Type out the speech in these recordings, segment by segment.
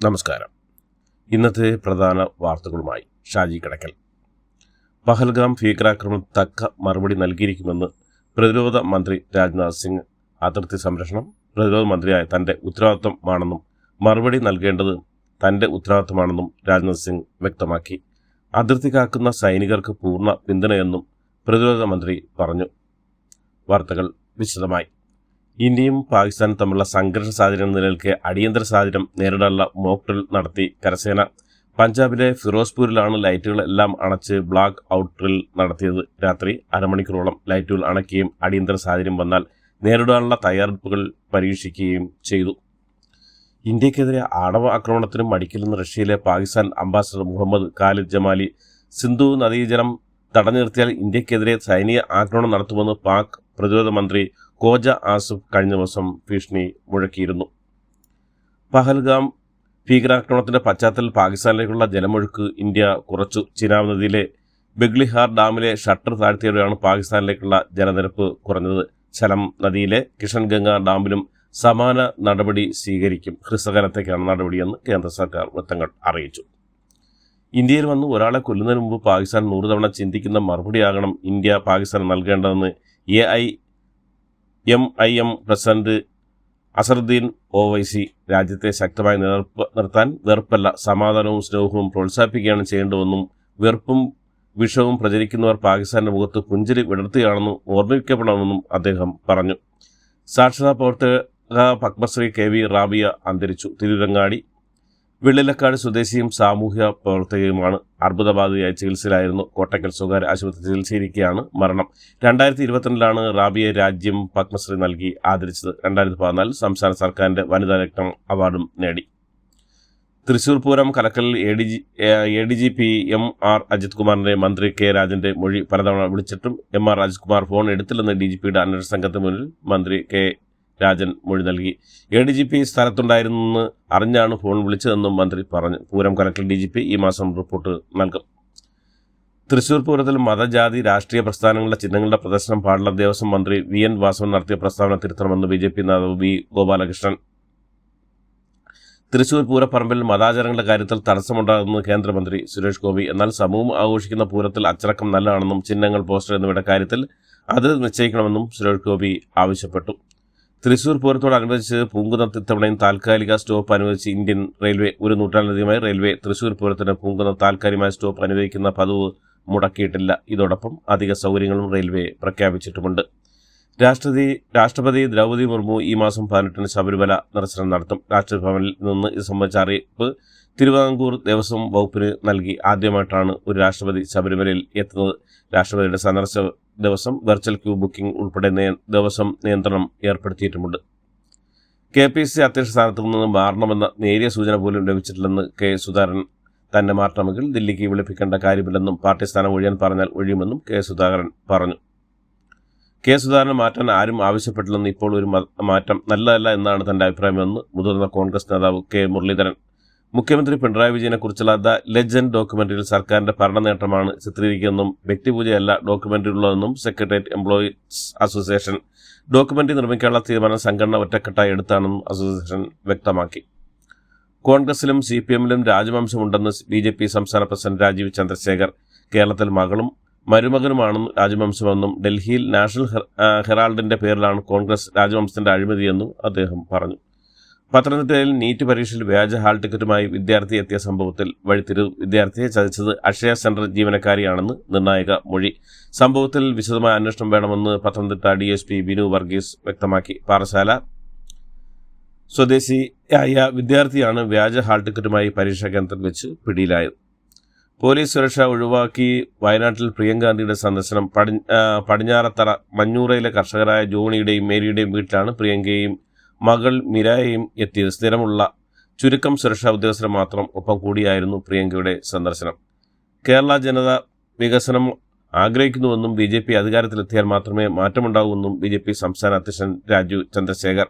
നമസ്കാരം. ഇന്നത്തെ പ്രധാന വാർത്തകളുമായി ഷാജി കടക്കൽ. പഹൽഗാം ഭീകരാക്രമണം തക്ക മറുപടി നൽകിയിരിക്കുമെന്ന് പ്രതിരോധ മന്ത്രി രാജ്നാഥ് സിംഗ്. അതിർത്തി സംരക്ഷണം പ്രതിരോധ മന്ത്രിയായ തൻ്റെ ഉത്തരവാദിത്വമാണെന്നും മറുപടി നൽകേണ്ടത് തൻ്റെ ഉത്തരവാദിത്വമാണെന്നും രാജ്നാഥ് സിംഗ് വ്യക്തമാക്കി. അതിർത്തി കാക്കുന്ന സൈനികർക്ക് പൂർണ്ണ പിന്തുണയെന്നും പ്രതിരോധ മന്ത്രി പറഞ്ഞു. വാർത്തകൾ വിശദമായി. ഇന്ത്യയും പാകിസ്ഥാനും തമ്മിലുള്ള സംഘർഷ സാഹചര്യം നിലനിൽക്കെ അടിയന്തര സാഹചര്യം നേരിടാനുള്ള മോക്ക് ഡ്രിൽ നടത്തി കരസേന. പഞ്ചാബിലെ ഫിറോസ്പൂരിലാണ് ലൈറ്റുകൾ എല്ലാം അണച്ച് ബ്ലാക്ക് ഔട്ട് ഡ്രിൽ നടത്തിയത്. രാത്രി അരമണിക്കൂറോളം ലൈറ്റുകൾ അണയ്ക്കുകയും അടിയന്തര സാഹചര്യം വന്നാൽ നേരിടാനുള്ള തയ്യാറെടുപ്പുകൾ പരീക്ഷിക്കുകയും ചെയ്തു. ഇന്ത്യക്കെതിരെ ആണവ ആക്രമണത്തിനും മടിക്കില്ലെന്ന് റഷ്യയിലെ പാകിസ്ഥാൻ അംബാസഡർ മുഹമ്മദ് ഖാലിദ് ജമാലി. സിന്ധു നദീജലം തടഞ്ഞു നിർത്തിയാൽ ഇന്ത്യക്കെതിരെ സൈനിക ആക്രമണം നടത്തുമെന്ന് പാക് പ്രതിരോധ മന്ത്രി ഖോജ ആസിഫ് കഴിഞ്ഞ ദിവസം ഭീഷണി മുഴക്കിയിരുന്നു. പഹൽഗാം ഭീകരാക്രമണത്തിന്റെ പശ്ചാത്തലത്തിൽ പാകിസ്ഥാനിലേക്കുള്ള ജലമൊഴുക്ക് ഇന്ത്യ കുറച്ചു. ചിനാബ് നദിയിലെ ബഗ്ലിഹാർ ഡാമിലെ ഷട്ടർ താഴ്ത്തിയോടെയാണ് പാകിസ്ഥാനിലേക്കുള്ള ജലനിരപ്പ് കുറഞ്ഞത്. ചലം നദിയിലെ കിഷൻഗംഗ ഡാമിലും സമാന നടപടി സ്വീകരിക്കും. ഹ്രസ്വകാലത്തേക്കാണ് നടപടിയെന്ന് കേന്ദ്ര സർക്കാർ വൃത്തങ്ങൾ അറിയിച്ചു. ഇന്ത്യയിൽ വന്ന് ഒരാളെ കൊല്ലുന്നതിന് മുമ്പ് പാകിസ്ഥാൻ 100 തവണ ചിന്തിക്കുന്ന മറുപടിയാകണം ഇന്ത്യ പാകിസ്ഥാൻ നൽകേണ്ടതെന്ന് AIMIM പ്രസിഡന്റ് അസറുദ്ദീൻ ഒവൈസി. രാജ്യത്തെ ശക്തമായി നിർത്താൻ വെറുപ്പല്ല, സമാധാനവും സ്നേഹവും പ്രോത്സാഹിപ്പിക്കുകയാണ് ചെയ്യേണ്ടതെന്നും വെറുപ്പും വിഷവും പ്രചരിക്കുന്നവർ പാകിസ്ഥാന്റെ മുഖത്ത് പുഞ്ചിരി വിടർത്തുകയാണെന്നും ഓർമ്മിക്കപ്പെടണമെന്നും അദ്ദേഹം പറഞ്ഞു. സാക്ഷരതാ പ്രവർത്തക പത്മശ്രീ KV റാബിയ അന്തരിച്ചു. തിരുരങ്ങാടി വെള്ളിലക്കാട് സ്വദേശിയും സാമൂഹ്യ പ്രവർത്തകയുമാണ്. അർബുദബാധിതയായി ചികിത്സയിലായിരുന്നു. കോട്ടക്കൽ സ്വകാര്യ ആശുപത്രി ചികിത്സയിരിക്കെയാണ് മരണം. 2022 റാബിയെ രാജ്യം പത്മശ്രീ നൽകി ആദരിച്ചത്. 2014 സംസ്ഥാന സർക്കാരിൻ്റെ വനിതാ രത്നം അവാർഡും നേടി. തൃശൂർ പൂരം കലക്കലിൽ ADGP MR അജിത് കുമാറിന്റെ മന്ത്രി K രാജന്റെ മൊഴി പലതവണ വിളിച്ചിട്ടും MR അജിത് കുമാർ ഫോൺ എടുത്തില്ലെന്ന് DGPയുടെ അന്വേഷണ സംഘത്തിന് മുന്നിൽ മന്ത്രി K രാജൻ മൊഴി നൽകി. ADGP സ്ഥലത്തുണ്ടായിരുന്നെന്ന് അറിഞ്ഞാണ് ഫോൺ വിളിച്ചതെന്നും മന്ത്രി പറഞ്ഞു. പൂരം കലക്കൽ DGP ഈ മാസം റിപ്പോർട്ട് നൽകും. തൃശൂർ പൂരത്തിൽ മതജാതി രാഷ്ട്രീയ പ്രസ്ഥാനങ്ങളുടെ ചിഹ്നങ്ങളുടെ പ്രദർശനം പാടില്ല. ദേവസ്വം മന്ത്രി VN വാസവൻ നടത്തിയ പ്രസ്താവന തിരുത്തണമെന്ന് BJP നേതാവ് B ഗോപാലകൃഷ്ണൻ. തൃശൂർ പൂരപ്പറമ്പിൽ മതാചാരങ്ങളുടെ കാര്യത്തിൽ തടസ്സമുണ്ടാകുന്നത് കേന്ദ്രമന്ത്രി സുരേഷ് ഗോപി. എന്നാൽ സമൂഹം ആഘോഷിക്കുന്ന പൂരത്തിൽ അച്ചടക്കം നല്ലതാണെന്നും ചിഹ്നങ്ങൾ, പോസ്റ്റർ എന്നിവയുടെ കാര്യത്തിൽ അത് നിശ്ചയിക്കണമെന്നും സുരേഷ് ഗോപി ആവശ്യപ്പെട്ടു. തൃശൂർ പൂരത്തോടനുബന്ധിച്ച് പൂങ്കുന്നത്ത് ഇത്തവണയും താൽക്കാലിക സ്റ്റോപ്പ് അനുവദിച്ച് ഇന്ത്യൻ റെയിൽവേ. ഒരു നൂറ്റാണ്ടിലധികമായി റെയിൽവേ തൃശൂർ പൂരത്തിന് പൂങ്കുന്നം താൽക്കാലികമായ സ്റ്റോപ്പ് അനുവദിക്കുന്ന പതിവ് മുടക്കിയിട്ടില്ല. ഇതോടൊപ്പം അധിക സൗകര്യങ്ങളും റെയിൽവേ പ്രഖ്യാപിച്ചിട്ടുമുണ്ട്. രാഷ്ട്രപതി ദ്രൗപദി മുർമു ഈ മാസം 18 ശബരിമല ദർശനം നടത്തും. രാഷ്ട്രഭവനിൽ നിന്ന് ഇത് സംബന്ധിച്ച അറിയിപ്പ് തിരുവിതാംകൂർ ദേവസ്വം വകുപ്പിന് നൽകി. ആദ്യമായിട്ടാണ് ഒരു രാഷ്ട്രപതി ശബരിമലയിൽ എത്തുന്നത്. രാഷ്ട്രപതിയുടെ സന്ദർശന ദിവസം വെർച്വൽ ക്യൂ ബുക്കിംഗ് ഉൾപ്പെടെ ദേവസ്വം നിയന്ത്രണം ഏർപ്പെടുത്തിയിട്ടുമുണ്ട്. KPCC അധ്യക്ഷ സ്ഥാനത്ത് നിന്ന് മാറണമെന്ന നേരിയ സൂചന പോലും ലഭിച്ചിട്ടില്ലെന്ന് K സുധാകരൻ. തന്നെ മാറ്റണമെങ്കിൽ ദില്ലിക്ക് വിളിപ്പിക്കേണ്ട കാര്യമില്ലെന്നും പാർട്ടി സ്ഥാനം ഒഴിയാൻ പറഞ്ഞാൽ ഒഴിയുമെന്നും K സുധാകരൻ പറഞ്ഞു. K സുധാകരൻ മാറ്റാൻ ആരും ആവശ്യപ്പെട്ടില്ലെന്ന്, ഇപ്പോൾ ഒരു മാറ്റം നല്ലതല്ല എന്നാണ് തന്റെ അഭിപ്രായമെന്ന് മുതിർന്ന കോൺഗ്രസ് നേതാവ് K മുരളീധരൻ. മുഖ്യമന്ത്രി പിണറായി വിജയനെക്കുറിച്ചുള്ള ദ ലെജൻഡ് ഡോക്യുമെന്ററിയിൽ സർക്കാരിന്റെ ഭരണ നേട്ടമാണ് ചിത്രീകരിക്കുന്നതെന്നും വ്യക്തിപൂജയല്ല ഡോക്യുമെന്ററിയുള്ളതെന്നും സെക്രട്ടേറിയറ്റ് എംപ്ലോയീസ് അസോസിയേഷൻ. ഡോക്യുമെന്ററി നിർമ്മിക്കാനുള്ള തീരുമാനം സംഘടന ഒറ്റക്കെട്ടായി എടുത്താണെന്നും അസോസിയേഷൻ വ്യക്തമാക്കി. കോൺഗ്രസിലും CPMലും രാജവംശമുണ്ടെന്ന് BJP സംസ്ഥാന പ്രസിഡന്റ് രാജീവ് ചന്ദ്രശേഖർ. കേരളത്തിൽ മകളും മരുമകനുമാണെന്നും രാജവംശമെന്നും ഡൽഹിയിൽ നാഷണൽ ഹെറാൾഡിന്റെ പേരിലാണ് കോൺഗ്രസ് രാജവംശത്തിന്റെ അഴിമതിയെന്നും അദ്ദേഹം പറഞ്ഞു. പത്തനംതിട്ടയിൽ നീറ്റ് പരീക്ഷയിൽ വ്യാജ ഹാൾ ടിക്കറ്റുമായി വിദ്യാർത്ഥി എത്തിയ സംഭവത്തിൽ വഴിത്തിരിവ്. വിദ്യാർത്ഥിയെ ചതിച്ചത് അക്ഷയ സെന്റർ ജീവനക്കാരിയാണെന്ന് നിർണായക മൊഴി. സംഭവത്തിൽ വിശദമായ അന്വേഷണം വേണമെന്ന് പത്തനംതിട്ട DSP ബിനു വർഗീസ് വ്യക്തമാക്കി. പാറശാല സ്വദേശിയായ വിദ്യാർത്ഥിയാണ് വ്യാജ ഹാൾ ടിക്കറ്റുമായി പരീക്ഷാ കേന്ദ്രത്തിൽ വെച്ച് പിടിയിലായത്. പോലീസ് സുരക്ഷ ഒഴിവാക്കി വയനാട്ടിൽ പ്രിയങ്കാന്തിയുടെ സന്ദർശനം. പടിഞ്ഞാറത്തറ മഞ്ഞൂറയിലെ കർഷകരായ ജോണിയുടെയും മേരിയുടെയും വീട്ടിലാണ് പ്രിയങ്കയും മകൾ മിരായയും എത്തിയത്. സ്ഥിരമുള്ള ചുരുക്കം സുരക്ഷാ ഉദ്യോഗസ്ഥരെ മാത്രം ഒപ്പം കൂടിയായിരുന്നു പ്രിയങ്കയുടെ സന്ദർശനം. കേരള ജനത വികസനം ആഗ്രഹിക്കുന്നുവെന്നും BJP അധികാരത്തിലെത്തിയാൽ മാത്രമേ മാറ്റമുണ്ടാകൂവെന്നും BJP സംസ്ഥാന അധ്യക്ഷൻ രാജീവ് ചന്ദ്രശേഖർ.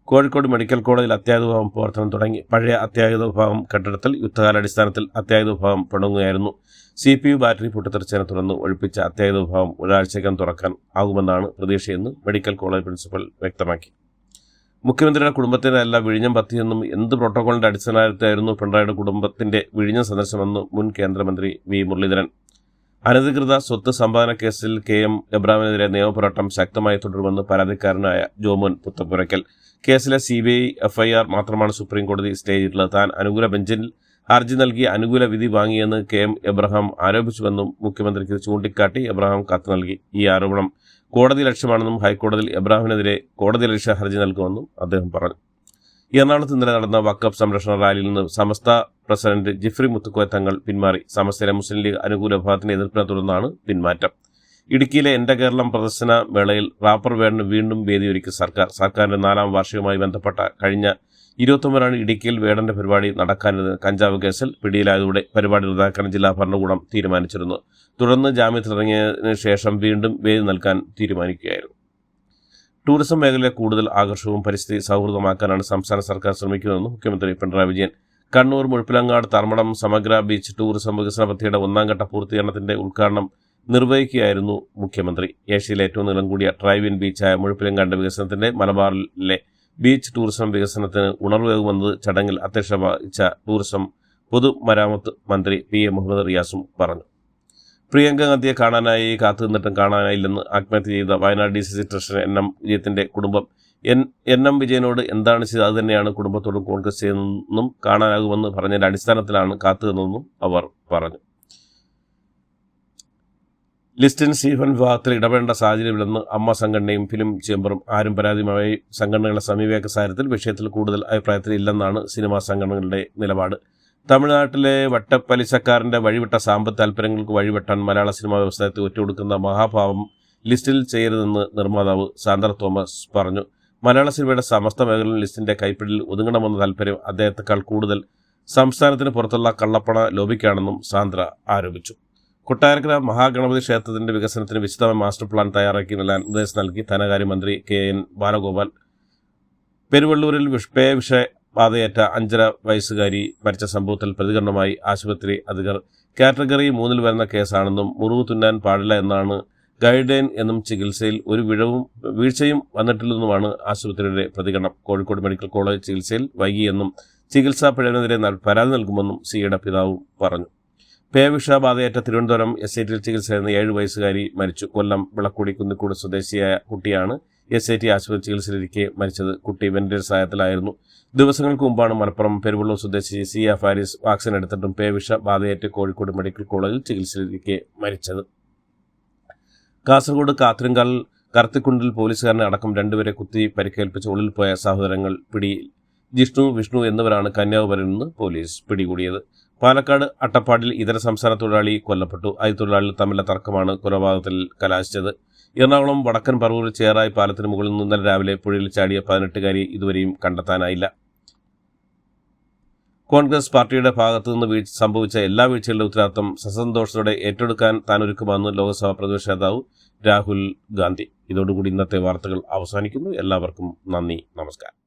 കോഴിക്കോട് മെഡിക്കൽ കോളേജിൽ അത്യാഹിത വിഭാഗം പ്രവർത്തനം തുടങ്ങി. പഴയ അത്യാഹിത വിഭാഗം കെട്ടിടത്തിൽ യുദ്ധകാലാടിസ്ഥാനത്തിൽ അത്യാഹിത വിഭാഗം തുടങ്ങുകയായിരുന്നു. CPU ബാറ്ററി പൊട്ടിത്തെറിച്ചതിനെ തുടർന്ന് ഒഴിപ്പിച്ച അത്യാഹിത വിഭാഗം ഒരാഴ്ചയ്ക്കകം തുറക്കാൻ ആകുമെന്നാണ് പ്രതീക്ഷയെന്ന് മെഡിക്കൽ കോളേജ് പ്രിൻസിപ്പൽ വ്യക്തമാക്കി. മുഖ്യമന്ത്രിയുടെ കുടുംബത്തിനല്ല വിഴിഞ്ഞം പദ്ധതിയെന്നും എന്ത് പ്രോട്ടോക്കോളിന്റെ അടിസ്ഥാനത്തിലായിരുന്നു പിണറായിയുടെ കുടുംബത്തിന്റെ വിഴിഞ്ഞം സന്ദർശനമെന്ന് മുൻ കേന്ദ്രമന്ത്രി വി മുരളീധരൻ. അനധികൃത സ്വത്ത് സമ്പാദന കേസിൽ KM എബ്രഹാമിനെതിരെ നിയമപോരാട്ടം ശക്തമായി തുടരുമെന്ന് പരാതിക്കാരനായ ജോമോൻ പുത്തപ്പുരയ്ക്കൽ. കേസിലെ CBI FIR മാത്രമാണ് സുപ്രീംകോടതി സ്റ്റേ ചെയ്തിട്ടുള്ളത്. താൻ അനുകൂല ബെഞ്ചിൽ ഹർജി നൽകി അനുകൂല വിധി വാങ്ങിയെന്ന് KM എബ്രഹാം ആരോപിച്ചുവെന്നും മുഖ്യമന്ത്രിക്ക് ചൂണ്ടിക്കാട്ടി എബ്രഹാം കത്ത് നൽകി. ഈ ആരോപണം കോടതി ലക്ഷ്യമാണെന്നും ഹൈക്കോടതിയിൽ എബ്രഹാമിനെതിരെ കോടതി ലക്ഷ്യ ഹർജി നൽകുമെന്നും അദ്ദേഹം പറഞ്ഞു. എറണാകുളത്ത് ഇന്നലെ നടന്ന വഖഫ് സംരക്ഷണ റാലിയിൽ നിന്ന് സമസ്ത പ്രസിഡന്റ് ജിഫ്രി മുത്തുക്കോയ തങ്ങൾ പിന്മാറി. സമസ്തയിലെ മുസ്ലിം ലീഗ് അനുകൂല വിഭാഗത്തിന്റെ എതിർപ്പിനെ തുടർന്നാണ് പിന്മാറ്റം. ഇടുക്കിയിലെ എന്റെ കേരളം പ്രദർശന വേളയിൽ റാപ്പർ വേണിന് വീണ്ടും വേദിയൊരുക്കി സർക്കാർ. സർക്കാരിന്റെ 4ാം വാർഷികവുമായി ബന്ധപ്പെട്ട കഴിഞ്ഞ 29 ഇടുക്കിയിൽ വേടന്റെ പരിപാടി നടക്കാനിരുന്ന കഞ്ചാവ് കേസിൽ പിടിയിലായതോടെ പരിപാടി റദ്ദാക്കാൻ ജില്ലാ ഭരണകൂടം തീരുമാനിച്ചിരുന്നു. തുടർന്ന് ജാമ്യത്തിലിറങ്ങിയതിനു ശേഷം വീണ്ടും വേദി നൽകാൻ തീരുമാനിക്കുകയായിരുന്നു. ടൂറിസം മേഖലയെ കൂടുതൽ ആകർഷകവും പരിസ്ഥിതി സൗഹൃദമാക്കാനാണ് സംസ്ഥാന സർക്കാർ ശ്രമിക്കുന്നതെന്ന് മുഖ്യമന്ത്രി പിണറായി വിജയൻ. കണ്ണൂർ മുഴപ്പിലങ്ങാട് തർമ്മടം സമഗ്ര ബീച്ച് ടൂറിസം വികസന പദ്ധതിയുടെ 1ാം ഘട്ട പൂർത്തീകരണത്തിന്റെ ഉദ്ഘാടനം നിർവഹിക്കുകയായിരുന്നു മുഖ്യമന്ത്രി. ഏഷ്യയിലെ ഏറ്റവും നീളം കൂടിയ ഡ്രൈവ് ഇൻ ബീച്ചായ മുഴപ്പിലങ്ങാടിന്റെ വികസനത്തിന്റെ മലബാറിലെ ബീച്ച് ടൂറിസം വികസനത്തിന് ഉണർവേകുമെന്നത് ചടങ്ങിൽ അധ്യക്ഷത വഹിച്ച ടൂറിസം പൊതുമരാമത്ത് മന്ത്രി PA മുഹമ്മദ് റിയാസും പറഞ്ഞു. പ്രിയങ്ക ഗാന്ധിയെ കാണാനായി കാത്തുനിന്നിട്ടും കാണാനായില്ലെന്ന് ആത്മഹത്യ ചെയ്ത വയനാട് DCC ട്രഷറർ NM വിജയത്തിന്റെ കുടുംബം. NM വിജയനോട് എന്താണ് ചെയ്തത് അതുതന്നെയാണ് കുടുംബത്തോടും കോൺഗ്രസ് ചെയ്യുന്നതെന്നും കാണാനാകുമെന്ന് പറഞ്ഞതിന്റെ അടിസ്ഥാനത്തിലാണ് കാത്തുനിന്നതെന്നും അവർ പറഞ്ഞു. ലിസ്റ്റിൻ സ്റ്റീഫൻ വിവാഹത്തിൽ ഇടപെടേണ്ട സാഹചര്യമില്ലെന്ന് അമ്മ സംഘടനയും ഫിലിം ചേംബറും. ആരും പരാതിയുമായി സംഘടനകളെ സമീപിക്കാത്ത സാഹചര്യത്തിൽ വിഷയത്തിൽ കൂടുതൽ അഭിപ്രായത്തിൽ ഇല്ലെന്നാണ് സിനിമാ സംഘടനകളുടെ നിലപാട്. തമിഴ്നാട്ടിലെ വട്ടപ്പലിശക്കാരന്റെ വഴിവിട്ട സാമ്പത്തിക താൽപ്പര്യങ്ങൾക്ക് വഴിവെട്ടാൻ മലയാള സിനിമാ വ്യവസായത്തെ ഒറ്റുകൊടുക്കുന്ന മഹാഭാവം ലിസ്റ്റിൽ ചെയ്യരുതെന്ന് നിർമ്മാതാവ് സാന്ദ്ര തോമസ് പറഞ്ഞു. മലയാള സിനിമയുടെ സമസ്ത മേഖലയിൽ ലിസ്റ്റിന്റെ കൈപ്പിടിയിൽ ഒതുങ്ങണമെന്ന താൽപ്പര്യം അദ്ദേഹത്തെക്കാൾ കൂടുതൽ സംസ്ഥാനത്തിന് പുറത്തുള്ള കള്ളപ്പണ ലോബിക്കാണെന്നും സാന്ദ്ര ആരോപിച്ചു. കൊട്ടാരക്കര മഹാഗണപതി ക്ഷേത്രത്തിന്റെ വികസനത്തിന് വിശദമായ മാസ്റ്റർ പ്ലാൻ തയ്യാറാക്കി നൽകാൻ നിർദ്ദേശം നൽകി ധനകാര്യമന്ത്രി KN ബാലഗോപാൽ. പെരുവള്ളൂരിൽ വിഷബാധയേറ്റ 5.5 വയസ്സുകാരി മരിച്ച സംഭവത്തിൽ പ്രതികരണമായി ആശുപത്രി അധികൃതർ. കാറ്റഗറി 3 വരുന്ന കേസാണെന്നും മുറിവ് തുന്നാൻ പാടില്ല എന്നാണ് ഗൈഡ് ലൈൻ എന്നും ചികിത്സയിൽ ഒരു വീഴ്ചയും വന്നിട്ടില്ലെന്നുമാണ് ആശുപത്രിയുടെ പ്രതികരണം. കോഴിക്കോട് മെഡിക്കൽ കോളേജ് ചികിത്സയിൽ വൈകിയെന്നും ചികിത്സാ പിഴവിനെതിരെ പരാതി നൽകുമെന്നും സിയുടെ പിതാവും പറഞ്ഞു. പേവിഷബാധയേറ്റ തിരുവനന്തപുരം SIT ചികിത്സയിലിരുന്ന 7 വയസ്സുകാരി മരിച്ചു. കൊല്ലം വിളക്കുടി കുന്നിക്കോട് സ്വദേശിയായ കുട്ടിയാണ് SIT ആശുപത്രി ചികിത്സയിലിരിക്കെ മരിച്ചത്. കുട്ടി വെന്റിലേറ്റർ സഹായത്തിലായിരുന്നു. ദിവസങ്ങൾക്ക് മുമ്പാണ് മലപ്പുറം പെരുവള്ളൂർ സ്വദേശി സിയ ഫാരിസ് വാക്സിൻ എടുത്തിട്ടും പേവിഷബാധയേറ്റ് കോഴിക്കോട് മെഡിക്കൽ കോളേജിൽ ചികിത്സയിലിരിക്കെ മരിച്ചത്. കാസർഗോഡ് കാത്തിരിങ്കാൽ കർത്തിക്കുണ്ടിൽ പോലീസുകാരനെ അടക്കം 2 പേരെ കുത്തി പരിക്കേൽപ്പിച്ച് ഉള്ളിൽ പോയ സഹോദരങ്ങൾ പിടിയിൽ. ജിഷ്ണു, വിഷ്ണു എന്നിവരാണ് കന്യാകുമാരിയിൽ നിന്ന് പോലീസ് പിടികൂടിയത്. പാലക്കാട് അട്ടപ്പാടിൽ ഇതര സംസ്ഥാന തൊഴിലാളി കൊല്ലപ്പെട്ടു. തൊഴിലാളികൾ തമ്മിലെ തർക്കമാണ് കൊലപാതകത്തിൽ കലാശിച്ചത്. എറണാകുളം വടക്കൻ പറവൂരിൽ ചേറായി പാലത്തിന് മുകളിൽ നിന്ന് ഇന്നലെ രാവിലെ പുഴയിൽ ചാടിയ 18-കാരി ഇതുവരെയും കണ്ടെത്താനായില്ല. കോൺഗ്രസ് പാർട്ടിയുടെ ഭാഗത്തു നിന്ന് സംഭവിച്ച എല്ലാ വീഴ്ചകളുടെ ഉത്തരവാദിത്തം സസന്തോഷത്തോടെ ഏറ്റെടുക്കാൻ താൻ ഒരുക്കുമെന്ന് ലോക്സഭാ പ്രതിപക്ഷ നേതാവ് രാഹുൽ ഗാന്ധി. ഇതോടുകൂടി ഇന്നത്തെ വാർത്തകൾ അവസാനിക്കുന്നു. എല്ലാവർക്കും നന്ദി, നമസ്കാരം.